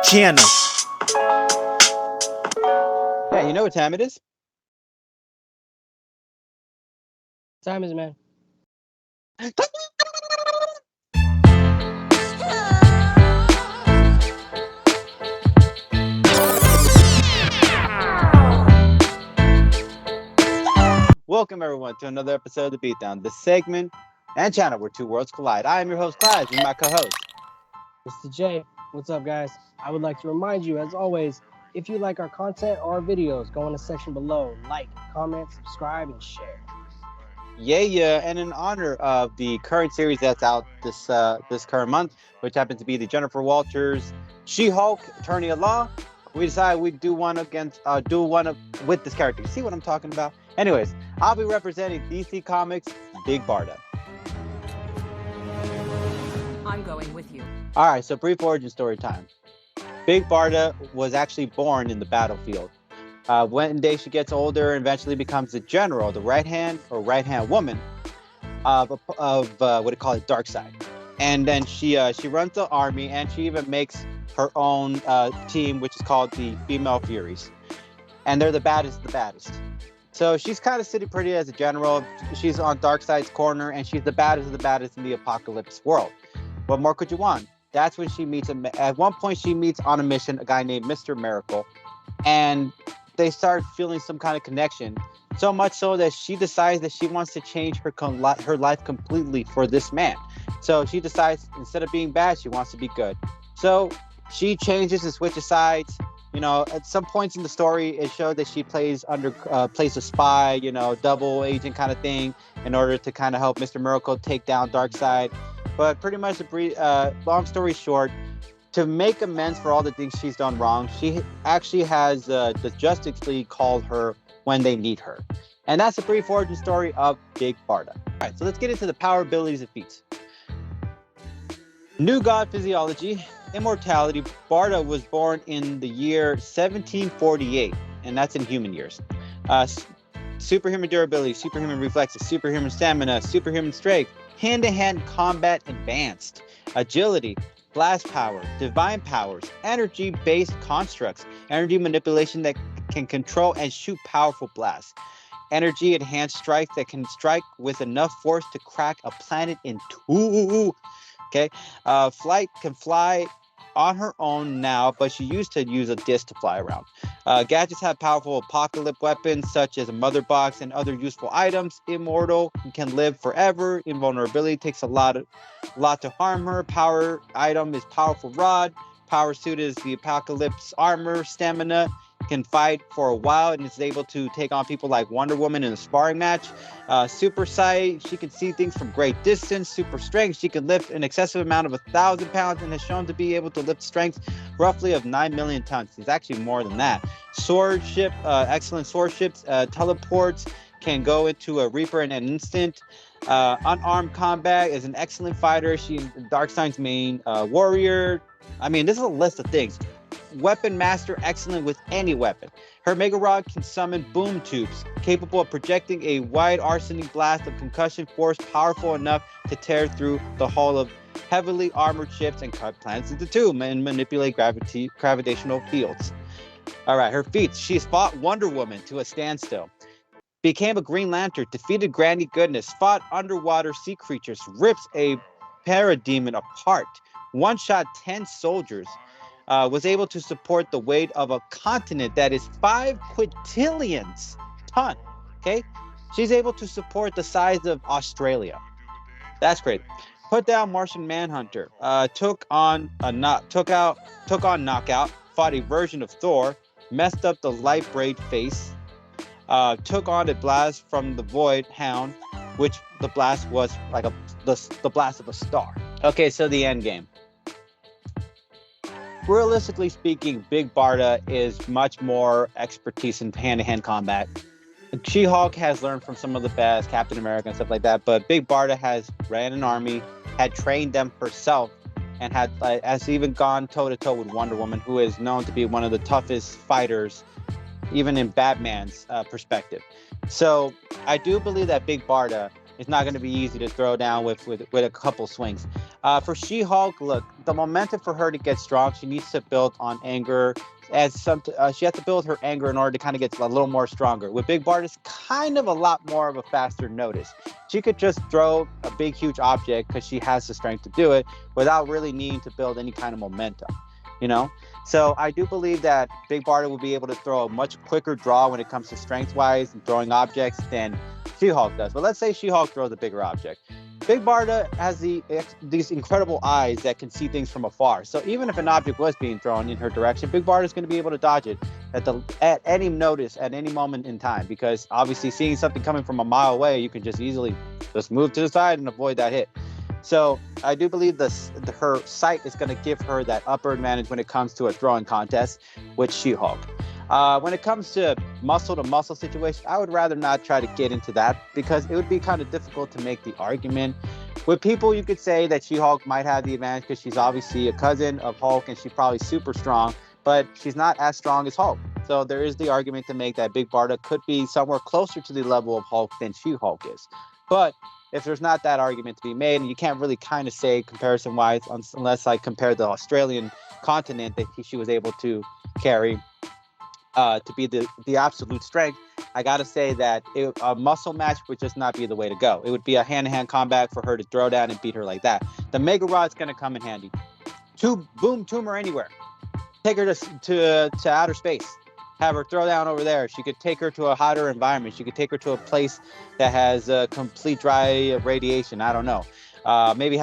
channel. Yeah, you know what time it is? Time is, man. Welcome everyone to another episode of The Beatdown, the segment and channel where two worlds collide. I am your host, Clyde, and my co-host. Mr. J, what's up, guys? I would like to remind you, as always, if you like our content or our videos, go in the section below, like, comment, subscribe, and share. Yeah, and in honor of the current series that's out this current month, which happens to be the Jennifer Walters She-Hulk Attorney at Law, we decided we'd do one with this character. You see what I'm talking about? Anyways, I'll be representing DC Comics' Big Barda. I'm going with you. All right, so brief origin story time. Big Barda was actually born in the battlefield. One day she gets older and eventually becomes the general, the right hand woman of what do you call it, Darkseid. And then she runs the army, and she even makes her own team, which is called the Female Furies. And they're the baddest of the baddest. So she's kind of sitting pretty as a general. She's on Darkseid's corner, and she's the baddest of the baddest in the apocalypse world. What more could you want? That's when she meets at one point she meets on a mission a guy named Mr. Miracle, and they start feeling some kind of connection. So much so that she decides that she wants to change her life completely for this man. So she decides instead of being bad, she wants to be good. So she changes and switches sides. You know, at some points in the story, it showed that she plays a spy, you know, double agent kind of thing, in order to kind of help Mr. Miracle take down Darkseid. But pretty much, long story short, to make amends for all the things she's done wrong, she actually has the Justice League call her when they need her. And that's a brief origin story of Big Barda. All right, so let's get into the power, abilities, and feats. New God physiology, immortality. Barda was born in the year 1748, and that's in human years. Superhuman durability, superhuman reflexes, superhuman stamina, superhuman strength, hand-to-hand combat advanced, agility, blast power, divine powers, energy-based constructs, energy manipulation that can control and shoot powerful blasts, energy enhanced strike that can strike with enough force to crack a planet in two. Okay, flight, can fly on her own now, but she used to use a disc to fly around. Gadgets have powerful apocalypse weapons such as a mother box and other useful items. Immortal, can live forever. Invulnerability takes a lot to harm her. Power item is powerful rod. Power suit is the apocalypse armor. Stamina, can fight for a while and is able to take on people like Wonder Woman in a sparring match. Super sight, she can see things from great distance. Super strength, she can lift an excessive amount of 1,000 pounds and has shown to be able to lift strength roughly of 9 million tons. It's actually more than that. Swordship, excellent swordships. Teleports, can go into a Reaper in an instant. Unarmed combat, is an excellent fighter. She's Darkseid's main warrior. I mean, this is a list of things. Weapon master, excellent with any weapon. Her Mega Rod can summon boom tubes, capable of projecting a wide arsoning blast of concussion force powerful enough to tear through the hull of heavily armored ships and cut planets into two and manipulate gravitational fields. All right, her feats. She's fought Wonder Woman to a standstill, became a Green Lantern, defeated Granny Goodness, fought underwater sea creatures, rips a parademon apart, one-shot 10 soldiers, was able to support the weight of a continent that is 5 quintillions ton. Okay, she's able to support the size of Australia. That's great. Put down Martian Manhunter. Took on Knockout. Fought a version of Thor. Messed up the Light Braid face. Took on a blast from the Void Hound, which the blast was like the blast of a star. Okay, so the end game. Realistically speaking, Big Barda is much more expertise in hand-to-hand combat. She-Hulk has learned from some of the best, Captain America and stuff like that, but Big Barda has ran an army, had trained them herself, and has even gone toe-to-toe with Wonder Woman, who is known to be one of the toughest fighters, even in Batman's perspective. So I do believe that Big Barda It's not going to be easy to throw down with a couple swings. For She-Hulk, look, the momentum for her to get strong, she needs to build on anger. She has to build her anger in order to kind of get a little more stronger. With Big Barda, it's kind of a lot more of a faster notice. She could just throw a big, huge object because she has the strength to do it without really needing to build any kind of momentum, you know? So I do believe that Big Barda will be able to throw a much quicker draw when it comes to strength-wise and throwing objects than She-Hulk does. But let's say She-Hulk throws a bigger object. Big Barda has these incredible eyes that can see things from afar. So even if an object was being thrown in her direction, Big Barda is going to be able to dodge it at any notice, at any moment in time. Because obviously seeing something coming from a mile away, you can just easily just move to the side and avoid that hit. So I do believe her sight is going to give her that upper advantage when it comes to a throwing contest with She-Hulk. When it comes to muscle situation, I would rather not try to get into that because it would be kind of difficult to make the argument. With people, you could say that She-Hulk might have the advantage because she's obviously a cousin of Hulk and she's probably super strong, but she's not as strong as Hulk. So there is the argument to make that Big Barda could be somewhere closer to the level of Hulk than She-Hulk is. But if there's not that argument to be made, and you can't really kind of say comparison-wise unless I compare the Australian continent that she was able to carry to be the absolute strength, I gotta say that a muscle match would just not be the way to go. It would be a hand-to-hand combat for her to throw down and beat her like that. The Mega Rod's gonna come in handy. Boom, tumor anywhere. Take her to outer space. Have her throw down over there. She could take her to a hotter environment. She could take her to a place that has complete dry radiation. I don't know. Maybe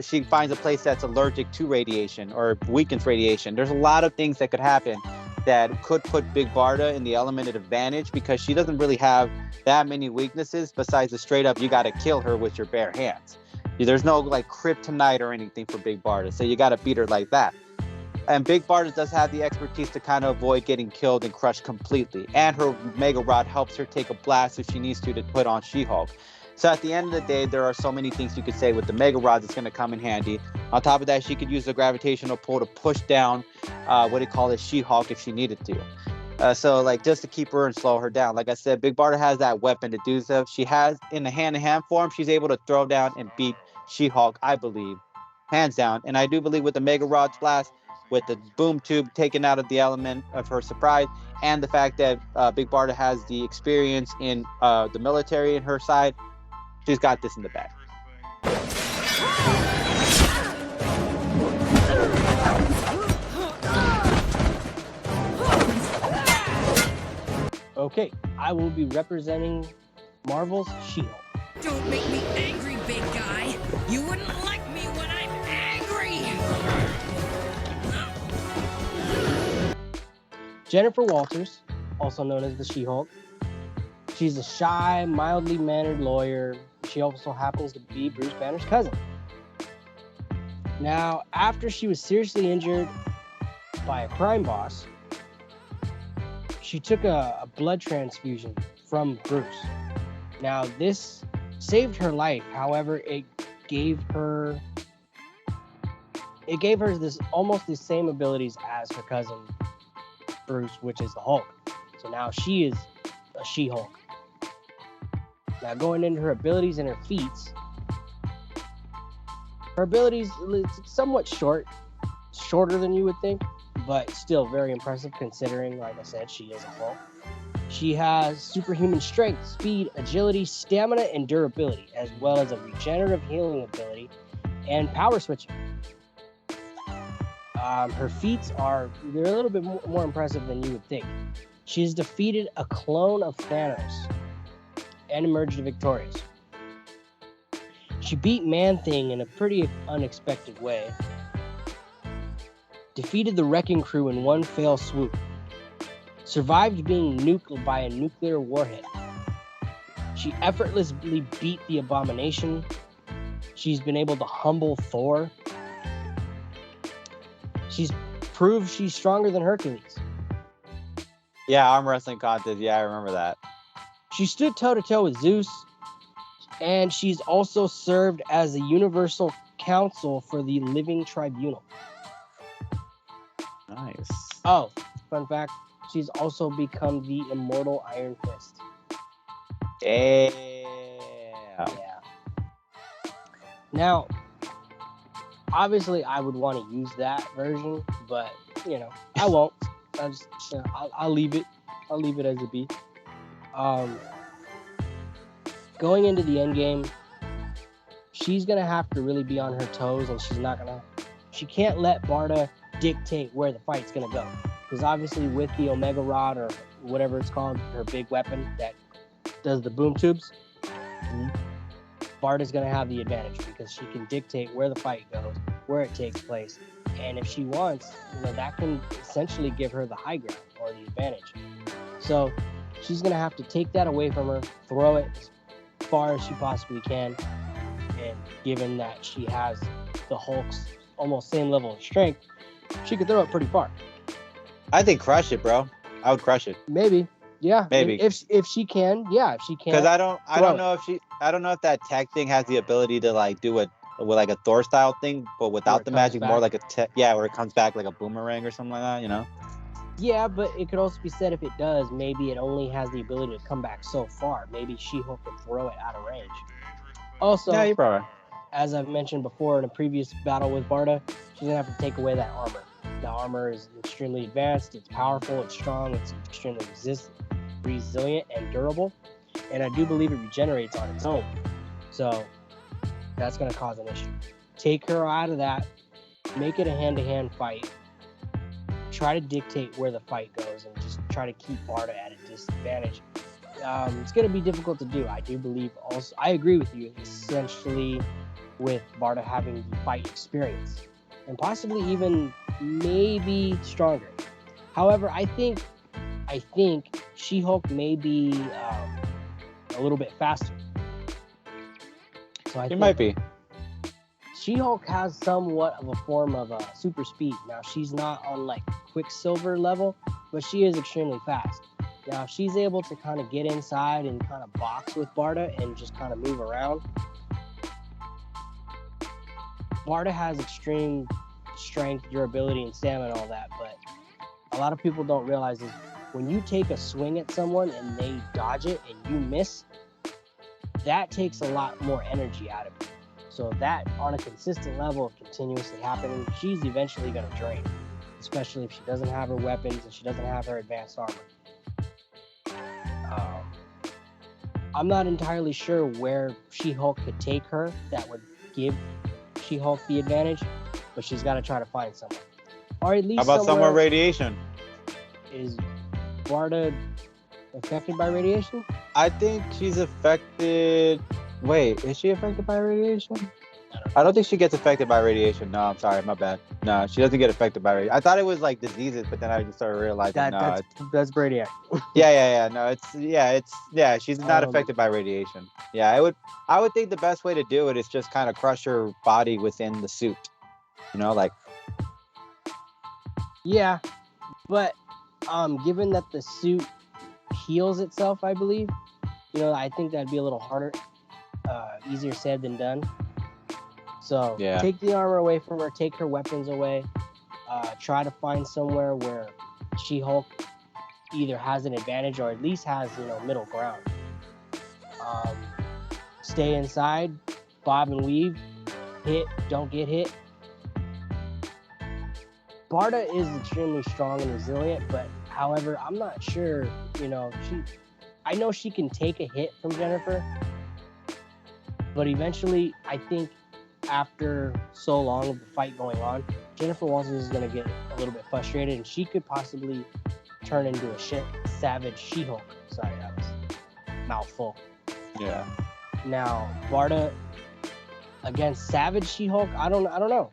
she finds a place that's allergic to radiation or weakens radiation. There's a lot of things that could happen that could put Big Barda in the element of advantage because she doesn't really have that many weaknesses besides the straight up, you got to kill her with your bare hands. There's no like kryptonite or anything for Big Barda, so you got to beat her like that. And Big Barda does have the expertise to kind of avoid getting killed and crushed completely. And her Mega Rod helps her take a blast if she needs to put on She-Hulk. So at the end of the day, there are so many things you could say with the Mega Rod that's going to come in handy. On top of that, she could use the gravitational pull to push down She-Hulk if she needed to. So like just to keep her and slow her down. Like I said, Big Barda has that weapon to do so. She has in the hand-to-hand form, she's able to throw down and beat She-Hulk, I believe, hands down. And I do believe with the Mega Rod's blast, with the boom tube taken out of the element of her surprise, and the fact that Big Barda has the experience in the military in her side, she's got this in the bag. Okay, I will be representing Marvel's She-Hulk. Don't make me angry, big guy. You wouldn't like me when I'm angry. Jennifer Walters, also known as the She-Hulk. She's a shy, mildly mannered lawyer. She also happens to be Bruce Banner's cousin. Now, after she was seriously injured by a crime boss, she took a blood transfusion from Bruce. Now, this saved her life. However, it gave her this almost the same abilities as her cousin Bruce, which is the Hulk. So now she is a She-Hulk. Now going into her abilities and her feats. Her abilities somewhat shorter than you would think, but still very impressive considering, like I said, she is a Hulk. She has superhuman strength, speed, agility, stamina, and durability, as well as a regenerative healing ability and power switching. Her feats they're a little bit more impressive than you would think. She's defeated a clone of Thanos and emerged victorious. She beat Man-Thing in a pretty unexpected way. Defeated the Wrecking Crew in one fell swoop. Survived being nuked by a nuclear warhead. She effortlessly beat the Abomination. She's been able to humble Thor. She's proved she's stronger than Hercules. Yeah, arm wrestling contest. Yeah, I remember that. She stood toe-to-toe with Zeus, and she's also served as the Universal Counsel for the Living Tribunal. Nice. Oh, fun fact, she's also become the immortal Iron Fist. Damn. Yeah. Now, obviously, I would want to use that version, but I won't. I just, I'll leave it. I'll leave it as it be. Going into the end game, she's gonna have to really be on her toes, and she can't let Barda dictate where the fight's gonna go, because obviously with the Omega Rod or whatever it's called, her big weapon that does the boom tubes, Barda's gonna have the advantage because she can dictate where the fight goes, where it takes place, and if she wants, that can essentially give her the high ground or the advantage. So she's gonna have to take that away from her, throw it as far as she possibly can, and given that she has the Hulk's almost same level of strength, she could throw it pretty far. I think crush it, bro. I would crush it. Maybe, yeah. Maybe. If she can, yeah. If she can, Because I don't know if that tech thing has the ability to like do it with like a Thor style thing, but without the magic, more like a tech. Yeah, where it comes back like a boomerang or something like that. Yeah, but it could also be said if it does, maybe it only has the ability to come back so far. Maybe She-Hulk can throw it out of range. Also, Yeah, you're probably right. As I've mentioned before in a previous battle with Barda, she's gonna have to take away that armor. The armor is extremely advanced, it's powerful, it's strong, it's extremely resilient and durable, and I do believe it regenerates on its own. So that's gonna cause an issue. Take her out of that, make it a hand-to-hand fight. Try to dictate where the fight goes and just try to keep Barda at a disadvantage. It's going to be difficult to do. I do believe also, I agree with you, essentially with Barda having the fight experience and possibly even maybe stronger. However, I think She-Hulk may be a little bit faster. So I think might be. She-Hulk has somewhat of a form of super speed. Now, she's not on like Quicksilver level, but she is extremely fast. Now, if she's able to kind of get inside and kind of box with Barda and just kind of move around, Barda has extreme strength, durability, and stamina and all that, but a lot of people don't realize is when you take a swing at someone and they dodge it and you miss, that takes a lot more energy out of you. So that, on a consistent level of continuously happening, she's eventually going to drain, especially if she doesn't have her weapons and she doesn't have her advanced armor. I'm not entirely sure where She-Hulk could take her that would give She-Hulk the advantage, but she's got to try to find someone. Or at least How about somewhere radiation? Is Barda affected by radiation? I think she's affected. Wait, is she affected by radiation? I don't think she gets affected by radiation. No, I'm sorry, my bad. No, she doesn't get affected by radiation. I thought it was like diseases, but then I just started realizing that's Brainiac. Yeah. No, she's not affected by radiation. Yeah, I would think the best way to do it is just kind of crush her body within the suit. Like. Yeah, but given that the suit heals itself, I believe, I think that'd be a little harder, easier said than done. So Take the armor away from her, take her weapons away, try to find somewhere where She-Hulk either has an advantage or at least has, middle ground. Stay inside, bob and weave, hit, don't get hit. Barda is extremely strong and resilient, but however, I'm not sure, I know she can take a hit from Jennifer, but eventually, I think after so long of the fight going on, Jennifer Walters is going to get a little bit frustrated, and she could possibly turn into a savage She-Hulk. Sorry, that was mouthful. Yeah. Now, Barda against savage She-Hulk, I don't know.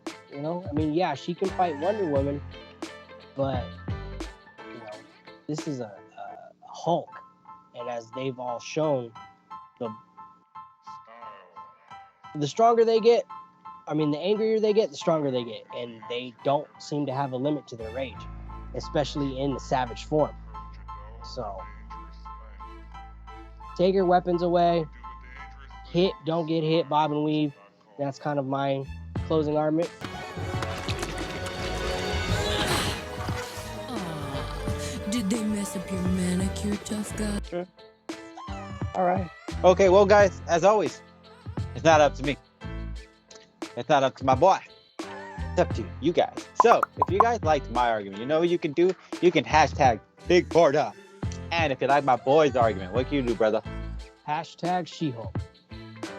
She can fight Wonder Woman, but this is a Hulk, and as they've all shown, the stronger they get, the angrier they get, the stronger they get, and they don't seem to have a limit to their rage, especially in the savage form. So, take your weapons away, hit, don't get hit, bob and weave. That's kind of my closing argument. Did they mess up your manicure, tough guy? Sure. All right. Okay, well, guys, as always, it's not up to me. It's not up to my boy. It's up to you guys. So, if you guys liked my argument, you know what you can do? You can hashtag Big Barda. And if you like my boy's argument, what can you do, brother? Hashtag She-Hulk.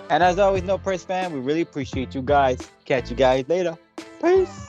And as always, No Press Fan, we really appreciate you guys. Catch you guys later. Peace.